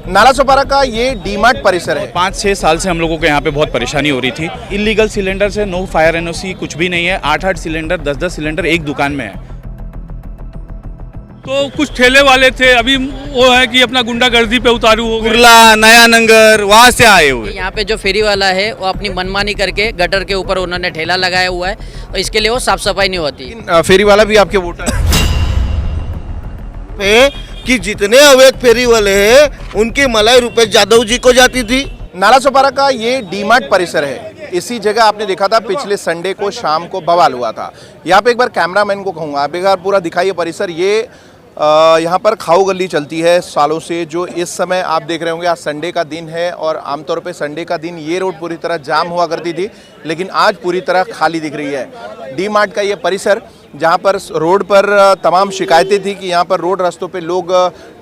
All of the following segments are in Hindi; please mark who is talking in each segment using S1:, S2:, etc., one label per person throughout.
S1: नालासोपारा का ये डीमार्ट परिसर है।
S2: 5-6 साल से हम लोगों को यहाँ पे बहुत परेशानी हो रही थी। इलीगल सिलेंडर से नो फायर एनओसी कुछ भी नहीं है। 8-8 सिलेंडर 10-10 सिलेंडर एक दुकान में है।
S3: तो कुछ ठेले वाले थे, अभी वो है कि अपना गुंडागर्दी पे उतारू हो गए।
S2: कुर्ला, नया नंगर वहाँ से आए हुए।
S4: यहाँ पे जो फेरी वाला है वो अपनी मनमानी करके गटर के ऊपर उन्होंने ठेला लगाया हुआ है, तो इसके लिए वो साफ सफाई नहीं होती।
S1: फेरी वाला भी आपके वोटर
S5: है कि जितने अवैध फेरी वाले हैं उनकी मलाई रुपेश यादव जी को जाती थी।
S1: नालासोपारा का ये डीमार्ट परिसर है। इसी जगह आपने देखा था पिछले संडे को शाम को बवाल हुआ था। यहाँ पे एक बार कैमरामैन को कहूँगा आप एक बार पूरा दिखाइए परिसर। ये यहाँ पर खाऊ गली चलती है सालों से, जो इस समय आप देख रहे होंगे। आज संडे का दिन है और आमतौर पे संडे का दिन ये रोड पूरी तरह जाम हुआ करती थी, लेकिन आज पूरी तरह खाली दिख रही है। डी मार्ट का ये परिसर जहाँ पर रोड पर तमाम शिकायतें थी कि यहाँ पर रोड रास्तों पे लोग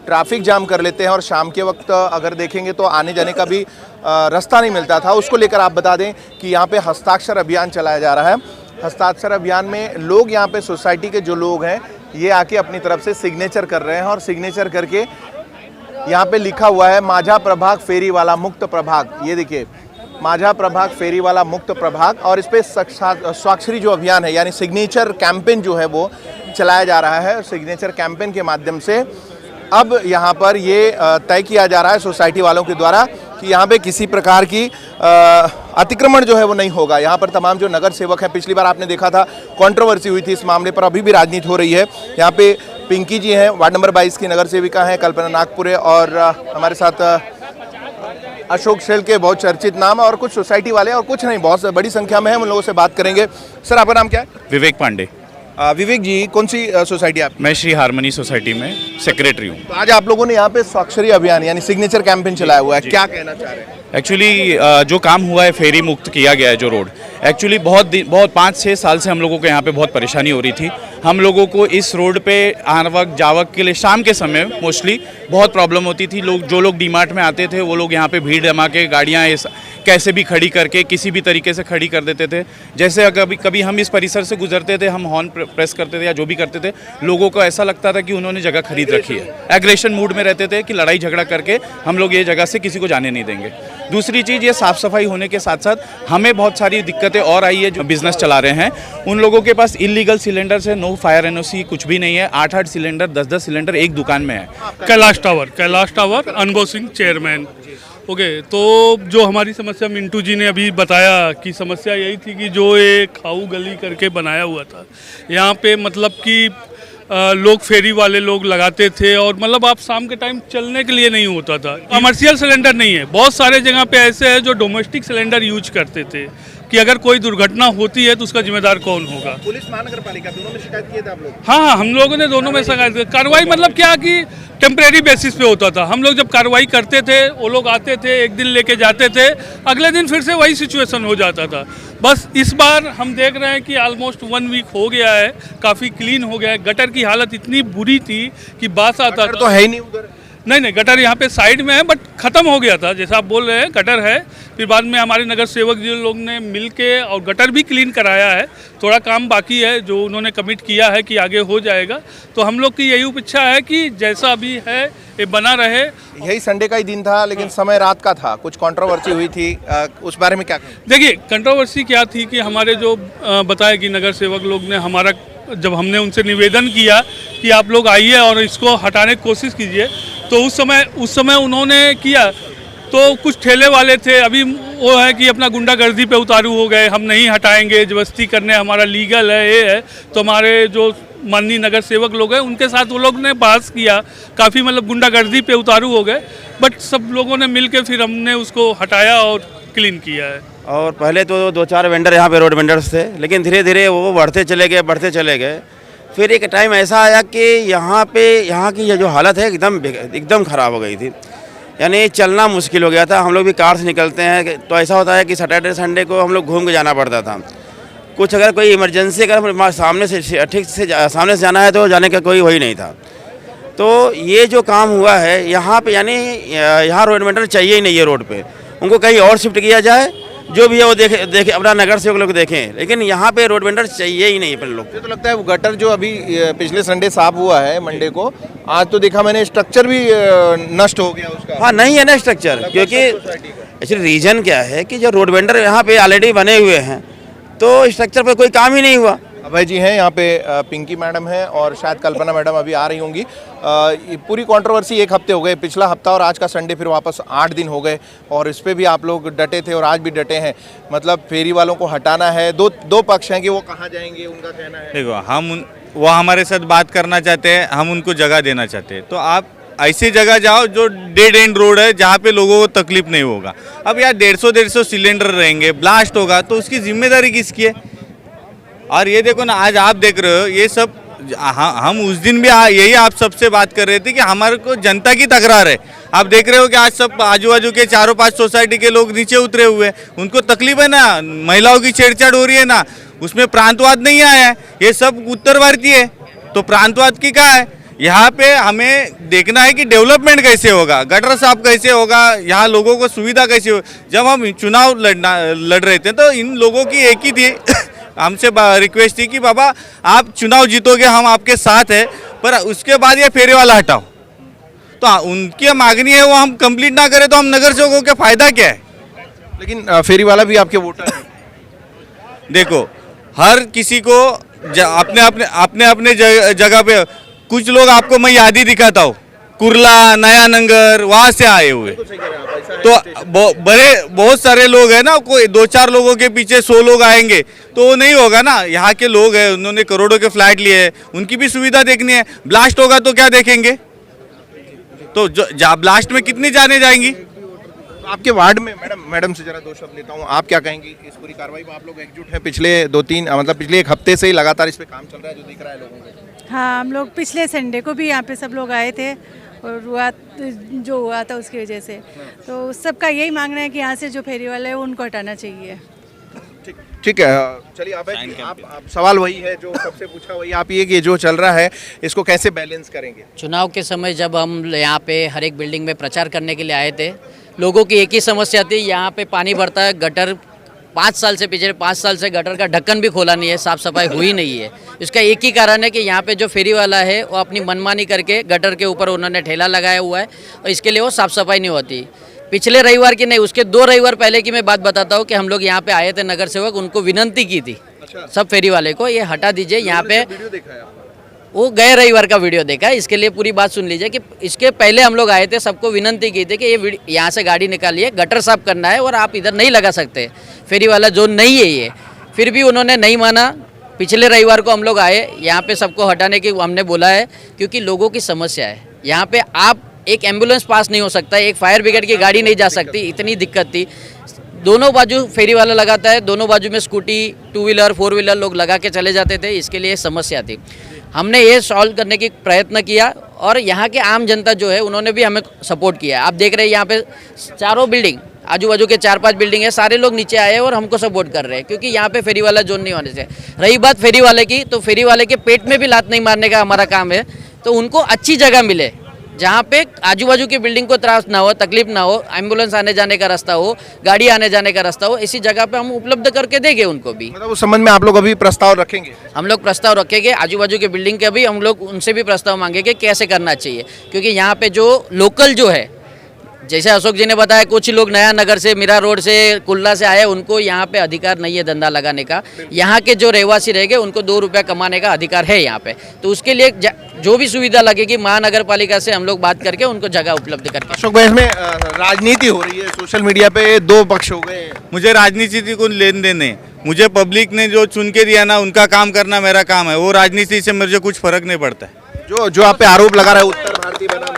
S1: ट्रैफिक जाम कर लेते हैं और शाम के वक्त अगर देखेंगे तो आने जाने का भी रास्ता नहीं मिलता था। उसको लेकर आप बता दें कि यहाँ पे हस्ताक्षर अभियान चलाया जा रहा है। हस्ताक्षर अभियान में लोग यहाँ पे सोसाइटी के जो लोग हैं ये आके अपनी तरफ से सिग्नेचर कर रहे हैं और सिग्नेचर करके यहाँ पे लिखा हुआ है माझा प्रभाग फेरी वाला मुक्त प्रभाग। ये देखिए माझा प्रभाग फेरी वाला मुक्त प्रभाग, और इस पे स्वाक्षरी जो अभियान है यानी सिग्नेचर कैंपेन जो है वो चलाया जा रहा है। सिग्नेचर कैंपेन के माध्यम से अब यहाँ पर ये तय किया जा रहा है सोसाइटी वालों के द्वारा कि यहाँ पे किसी प्रकार की अतिक्रमण जो है वो नहीं होगा। यहाँ पर तमाम जो नगर सेवक हैं, पिछली बार आपने देखा था कंट्रोवर्सी हुई थी इस मामले पर, अभी भी राजनीति हो रही है। यहाँ पे पिंकी जी हैं, वार्ड नंबर 22 की नगर सेविका हैं, कल्पना नागपुरे, और हमारे साथ अशोक शेल के बहुत चर्चित नाम, और कुछ सोसाइटी वाले और कुछ नहीं, बहुत बड़ी संख्या में है। उन लोगों से बात करेंगे। सर आपका नाम क्या है?
S2: विवेक पांडे।
S1: विवेक जी, कौन सी सोसाइटी आप?
S2: मैं श्री हारमनी सोसाइटी में सेक्रेटरी हूँ।
S1: तो आज आप लोगों ने यहाँ पे स्वाक्षरी अभियान यानी सिग्नेचर कैंपेन चलाया हुआ है, क्या कहना चाह रहे हैं?
S2: एक्चुअली जो काम हुआ है, फेरी मुक्त किया गया है जो रोड, एक्चुअली बहुत 5-6 साल से हम लोगों को यहाँ पे बहुत परेशानी हो रही थी। हम लोगों को इस रोड पे आवक जावक के लिए शाम के समय मोस्टली बहुत प्रॉब्लम होती थी। जो लोग डीमार्ट में आते थे वो लोग यहाँ पे भीड़ जमा के गाड़ियाँ कैसे भी खड़ी करके किसी भी तरीके से खड़ी कर देते थे। जैसे कभी हम इस परिसर से गुजरते थे, हम हॉर्न प्रेस करते थे या जो भी करते थे, लोगों को ऐसा लगता था कि उन्होंने जगह खरीद रखी है। एग्रेशन मूड में रहते थे कि लड़ाई झगड़ा करके हम लोग ये जगह से किसी को जाने नहीं देंगे। दूसरी चीज़, ये साफ़ सफाई होने के साथ साथ हमें बहुत सारी दिक्कतें और आई है। जो बिजनेस चला रहे हैं उन लोगों के पास इलीगल सिलेंडर से नो फायर एनओसी कुछ भी नहीं है। 8-8 सिलेंडर 10-10 सिलेंडर एक दुकान में है।
S3: कैलाश टावर अनगो सिंह चेयरमैन। ओके, तो जो हमारी समस्या मिंटू जी ने अभी बताया कि समस्या यही थी कि जो ये खाऊ गली करके बनाया हुआ था, यहाँ पे मतलब कि लोग फेरी वाले लोग लगाते थे, और मतलब आप शाम के टाइम चलने के लिए नहीं होता था। कमर्शियल सिलेंडर नहीं है, बहुत सारे जगह पे ऐसे है जो डोमेस्टिक सिलेंडर यूज करते थे कि अगर कोई दुर्घटना होती है तो उसका जिम्मेदार कौन होगा।
S1: पुलिस महानगर पालिका दोनों में शिकायत किए थे आप लोग?
S3: हाँ, हम लोगों ने दोनों में शिकायत की। कार्रवाई मतलब क्या कि टेम्परेरी बेसिस पे होता था। हम लोग जब कार्रवाई करते थे, वो लोग आते थे, एक दिन लेके जाते थे, अगले दिन फिर से वही सिचुएशन हो जाता था। बस इस बार हम देख रहे हैं कि ऑलमोस्ट 1 वीक हो गया है, काफ़ी क्लीन हो गया है। गटर की हालत इतनी बुरी थी कि बास आता था।
S1: तो है ही नहीं उधर?
S3: नहीं, गटर यहाँ पे साइड में है, बट ख़त्म हो गया था। जैसा आप बोल रहे हैं गटर है, फिर बाद में हमारे नगर सेवक जी लोग ने मिल के और गटर भी क्लीन कराया है। थोड़ा काम बाकी है जो उन्होंने कमिट किया है कि आगे हो जाएगा। तो हम लोग की यही इच्छा है कि जैसा भी है ये बना रहे।
S1: यही संडे का ही दिन था, लेकिन समय रात का था, कुछ कंट्रोवर्सी हुई थी, उस बारे में क्या कहें?
S3: देखिए, कंट्रोवर्सी क्या थी कि हमारे जो बताया कि नगर सेवक लोग ने हमारा, जब हमने उनसे निवेदन किया कि आप लोग आइए और इसको हटाने की कोशिश कीजिए, तो उस समय उन्होंने किया। तो कुछ ठेले वाले थे, अभी वो है कि अपना गुंडागर्दी पे उतारू हो गए, हम नहीं हटाएंगे, जबरदस्ती करने हमारा लीगल है, ये है। तो हमारे जो माननीय नगर सेवक लोग हैं उनके साथ वो लोग ने बहस किया, काफ़ी मतलब गुंडागर्दी पे उतारू हो गए, बट सब लोगों ने मिल के फिर हमने उसको हटाया और क्लीन किया है।
S6: और पहले तो 2-4 वेंडर यहाँ पे रोड वेंडर्स थे, लेकिन धीरे धीरे वो बढ़ते चले गए। फिर एक टाइम ऐसा आया कि यहाँ की ये जो हालत है एकदम ख़राब हो गई थी, यानी चलना मुश्किल हो गया था। हम लोग भी कार से निकलते हैं तो ऐसा होता है कि सैटरडे संडे को हम लोग घूम के जाना पड़ता था। कुछ अगर कोई इमरजेंसी अगर सामने से सामने से जाना है तो जाने का कोई वही नहीं था। तो ये जो काम हुआ है यहाँ पे, यानी यहाँ रोड वेंडर चाहिए ही नहीं है रोड पे, उनको कहीं और शिफ्ट किया जाए, जो भी है वो देखे देखे अपना नगर सेवक लोग देखें, लेकिन यहाँ पे रोड वेंडर चाहिए ही नहीं अपन लोग।
S1: मुझे तो लगता है वो गटर जो अभी पिछले संडे साफ हुआ है मंडे को, आज तो देखा मैंने स्ट्रक्चर भी नष्ट हो गया उसका।
S6: हाँ, नहीं है ना स्ट्रक्चर, क्योंकि एक्चुअली रीजन क्या है कि जो रोड वेंडर यहाँ पे ऑलरेडी बने हुए हैं तो स्ट्रक्चर पे कोई काम ही नहीं हुआ।
S1: अभय जी हैं यहाँ पे, पिंकी मैडम है और शायद कल्पना मैडम अभी आ रही होंगी। ये पूरी कंट्रोवर्सी एक हफ्ते हो गए, पिछला हफ्ता और आज का संडे फिर वापस 8 दिन हो गए और इस पे भी आप लोग डटे थे और आज भी डटे हैं। मतलब फेरी वालों को हटाना है, दो पक्ष हैं कि वो कहाँ जाएंगे, उनका कहना है।
S7: देखो वो हमारे साथ बात करना चाहते हैं, हम उनको जगह देना चाहते हैं, तो आप ऐसी जगह जाओ जो डेड एंड रोड है जहाँ पे लोगों को तकलीफ नहीं होगा। अब यार 150 सिलेंडर रहेंगे, ब्लास्ट होगा तो उसकी जिम्मेदारी किसकी है? और ये देखो ना, आज आप देख रहे हो ये सब, हम उस दिन भी यही आप सबसे बात कर रहे थे कि हमारे को जनता की तकरार है। आप देख रहे हो कि आज सब आजू बाजू के 4-5 सोसाइटी के लोग नीचे उतरे हुए हैं, उनको तकलीफ है ना, महिलाओं की छेड़छाड़ हो रही है ना, उसमें प्रांतवाद नहीं आया है, ये सब उत्तर भारतीय है, तो प्रांतवाद की क्या है? यहाँ पे हमें देखना है कि डेवलपमेंट कैसे होगा, गटर साफ कैसे होगा, यहाँ लोगों को सुविधा कैसे हो। जब हम चुनाव लड़ रहे थे तो इन लोगों की एक ही थी हमसे रिक्वेस्ट थी कि बाबा आप चुनाव जीतोगे, हम आपके साथ है, पर उसके बाद ये फेरी वाला हटाओ। तो उनकी मांगनी है वो हम कंप्लीट ना करें तो हम नगर सेवकों का फायदा क्या है?
S1: लेकिन फेरी वाला भी आपके वोटर है।
S7: देखो, हर किसी को अपने अपने जगह पे, कुछ लोग आपको मैं याद ही दिखाता हूँ, कुर्ला, नया नंगर, वहाँ से आए हुए, तो बहुत सारे लोग हैं ना, कोई 2-4 लोगों के पीछे 100 लोग आएंगे तो वो नहीं होगा ना। यहाँ के लोग हैं, उन्होंने करोड़ों के फ्लैट लिए हैं, उनकी भी सुविधा देखनी है। ब्लास्ट होगा तो क्या देखेंगे? तो ब्लास्ट में कितनी जाने जाएंगी?
S1: तो आपके वार्ड में मैडम से जरा 2 शब्द लेता हूँ, आप क्या कहेंगी इस पूरी कार्रवाई में? आप लोग एकजुट हैं, पिछले 2-3 मतलब पिछले 1 हफ्ते से ही लगातार इस पे काम चल रहा है जो दिख रहा है लोगों को।
S8: हाँ, हम लोग पिछले संडे को भी यहाँ पे सब लोग आए थे और जो हुआ था उसकी वजह से, तो सबका यही मांगना है कि यहाँ से जो फेरी वाले हैं उनको हटाना चाहिए।
S1: ठीक है, चलिए आप सवाल वही है जो सबसे पूछा वही आप, ये कि जो चल रहा है इसको कैसे बैलेंस करेंगे?
S4: चुनाव के समय जब हम यहाँ पे हर एक बिल्डिंग में प्रचार करने के लिए आए थे, लोगों की एक ही समस्या थी, यहाँ पे पानी भरता है, गटर 5 साल से, पिछले 5 साल से गटर का ढक्कन भी खोला नहीं है, साफ़ सफाई हुई नहीं है। इसका एक ही कारण है कि यहाँ पे जो फेरी वाला है वो अपनी मनमानी करके गटर के ऊपर उन्होंने ठेला लगाया हुआ है और इसके लिए वो साफ़ सफाई नहीं होती। पिछले रविवार की नहीं, उसके 2 रविवार पहले की मैं बात बताता हूँ कि हम लोग यहाँ पे आए थे, नगर सेवक, उनको विनंती की थी सब फेरी वाले को, ये हटा दीजिए यहाँ पे। वो गए रविवार का वीडियो देखा है, इसके लिए पूरी बात सुन लीजिए कि इसके पहले हम लोग आए थे, सबको विनंती की थी कि ये यहाँ से गाड़ी निकालिए, गटर साफ करना है और आप इधर नहीं लगा सकते, फेरी वाला जोन नहीं है ये। फिर भी उन्होंने नहीं माना। पिछले रविवार को हम लोग आए, यहाँ पे सबको हटाने की हमने बोला है क्योंकि लोगों की समस्या है। यहाँ पे आप एक एम्बुलेंस पास नहीं हो सकता, एक फायर ब्रिगेड की गाड़ी नहीं जा सकती, इतनी दिक्कत थी। दोनों बाजू फेरी वाला लगाता है, दोनों बाजू में स्कूटी, 2 व्हीलर 4 व्हीलर लोग लगा के चले जाते थे, इसके लिए समस्या थी। हमने ये सॉल्व करने की प्रयत्न किया और यहाँ के आम जनता जो है उन्होंने भी हमें सपोर्ट किया। आप देख रहे हैं यहाँ पे चारों बिल्डिंग, आजू बाजू के 4-5 बिल्डिंग है, सारे लोग नीचे आए हैं और हमको सपोर्ट कर रहे हैं क्योंकि यहाँ पे फेरी वाला जोन नहीं होने से। रही बात फेरी वाले की, तो फेरी वाले के पेट में भी लात नहीं मारने का हमारा काम है, तो उनको अच्छी जगह मिले जहाँ पे आजू बाजू की बिल्डिंग को त्रास ना हो, तकलीफ ना हो, एम्बुलेंस आने जाने का रास्ता हो, गाड़ी आने जाने का रास्ता हो, इसी जगह पे हम उपलब्ध करके देंगे उनको भी।
S1: मतलब उस संबंध में आप लोग अभी प्रस्ताव रखेंगे?
S4: हम लोग प्रस्ताव रखेंगे, आजू बाजू के बिल्डिंग के भी हम लोग उनसे भी प्रस्ताव मांगेंगे कैसे करना चाहिए, क्योंकि यहाँ पे जो लोकल जो है, जैसे अशोक जी ने बताया, कुछ लोग नया नगर से, मीरा रोड से, कुल्ला से आए, उनको यहाँ पे अधिकार नहीं है धंधा लगाने का। यहाँ के जो रहवासी रहेंगे उनको 2 रुपया कमाने का अधिकार है यहाँ पे, तो उसके लिए जो भी सुविधा लगेगी महानगर पालिका से हम लोग बात करके उनको जगह उपलब्ध करके।
S1: अशोक भाई, इसमें राजनीति हो रही है, सोशल मीडिया पे 2 पक्ष हो गए।
S7: मुझे राजनीति को लेन देन है, मुझे पब्लिक ने जो चुन के दिया ना उनका काम करना मेरा काम है, वो राजनीति से मुझे कुछ फर्क नहीं पड़ता है।
S1: जो आप पे आरोप लगा रहा है उत्तर भारतीय बनाम,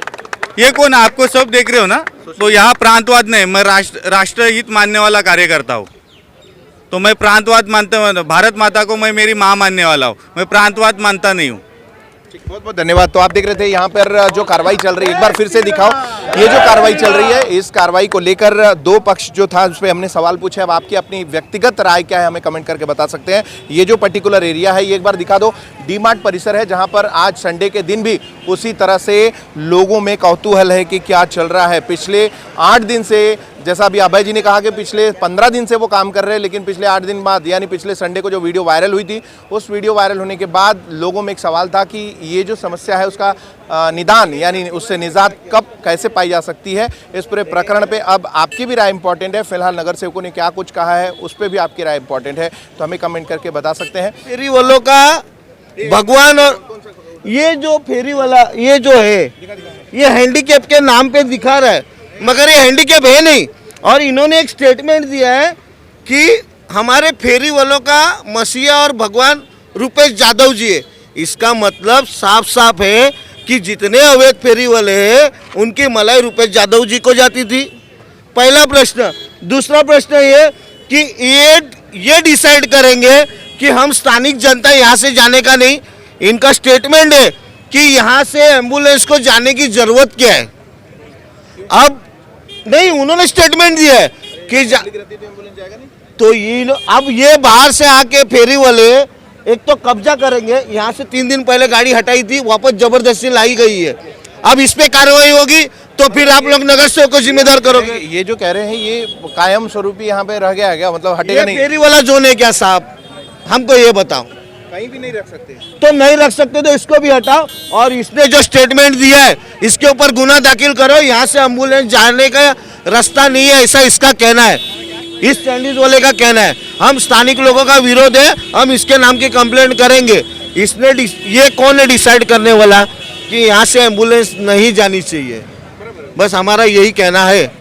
S7: ये कौन, आपको सब देख रहे हो ना, तो यहाँ प्रांतवाद नहीं, मैं राष्ट्र हित मानने वाला कार्यकर्ता हूँ, तो मैं प्रांतवाद मानता हूँ, भारत माता को मैं मेरी माँ मानने वाला हूँ, मैं प्रांतवाद मानता नहीं हूँ।
S1: बहुत बहुत धन्यवाद। तो आप देख रहे थे यहाँ पर जो कार्रवाई चल रही है, एक बार फिर से दिखाओ, ये जो कार्रवाई चल रही है, इस कार्रवाई को लेकर 2 पक्ष जो था उस पर हमने सवाल पूछे। अब आपकी अपनी व्यक्तिगत राय क्या है हमें कमेंट करके बता सकते हैं। ये जो पर्टिकुलर एरिया है ये एक बार दिखा दो, डी-मार्ट परिसर है, जहाँ पर आज संडे के दिन भी उसी तरह से लोगों में कौतूहल है कि क्या चल रहा है। पिछले 8 दिन से जैसा अभी अभय जी ने कहा कि पिछले 15 दिन से वो काम कर रहे हैं, लेकिन पिछले 8 दिन बाद यानी पिछले संडे को जो वीडियो वायरल हुई थी, उस वीडियो वायरल होने के बाद लोगों में एक सवाल था कि ये जो समस्या है उसका निदान यानी उससे निजात कब कैसे पाई जा सकती है। इस पूरे प्रकरण पे अब आपकी भी राय इंपॉर्टेंट है। फिलहाल नगर सेवकों ने क्या कुछ कहा है उस पर भी आपकी राय इंपॉर्टेंट है, तो हमें कमेंट करके बता सकते हैं।
S5: फेरी वालों का भगवान और ये जो फेरी वाला ये जो है ये हैंडीकैप के नाम पे दिखा रहा है, मगर ये हैंडीकैप है नहीं। और इन्होंने एक स्टेटमेंट दिया है कि हमारे फेरी वालों का मसीहा और भगवान रुपेश यादव जी है। इसका मतलब साफ साफ है कि जितने अवैध फेरी वाले हैं उनकी मलाई रुपेश यादव जी को जाती थी। पहला प्रश्न। दूसरा प्रश्न ये कि ये डिसाइड करेंगे कि हम स्थानिक जनता यहाँ से जाने का नहीं। इनका स्टेटमेंट है कि यहाँ से एम्बुलेंस को जाने की जरूरत क्या है। अब नहीं, उन्होंने स्टेटमेंट दिया है कि तो ये अब ये बाहर से आके फेरी वाले एक तो कब्जा करेंगे। यहाँ से 3 दिन पहले गाड़ी हटाई थी, वापस जबरदस्ती लाई गई है। अब इस पे कार्रवाई होगी तो फिर आप लोग नगर सेवक को जिम्मेदार करोगे।
S1: ये जो कह रहे हैं ये कायम स्वरूपी यहाँ पे रह गया है क्या, मतलब हटेगा नहीं?
S5: फेरी वाला जोन है क्या साहब, हमको ये बताओ।
S1: कहीं भी नहीं रख सकते
S5: तो नहीं रख सकते तो इसको भी हटाओ। और इसने जो स्टेटमेंट दिया है इसके ऊपर गुना दाखिल करो। यहाँ से एम्बुलेंस जाने का रास्ता नहीं है, ऐसा इसका कहना है, इस सैंडविच वाले का कहना है। हम स्थानिक लोगों का विरोध है, हम इसके नाम की कंप्लेंट करेंगे। इसने ये कौन है डिसाइड करने वाला कि यहाँ से एम्बुलेंस नहीं जानी चाहिए? बस हमारा यही कहना है।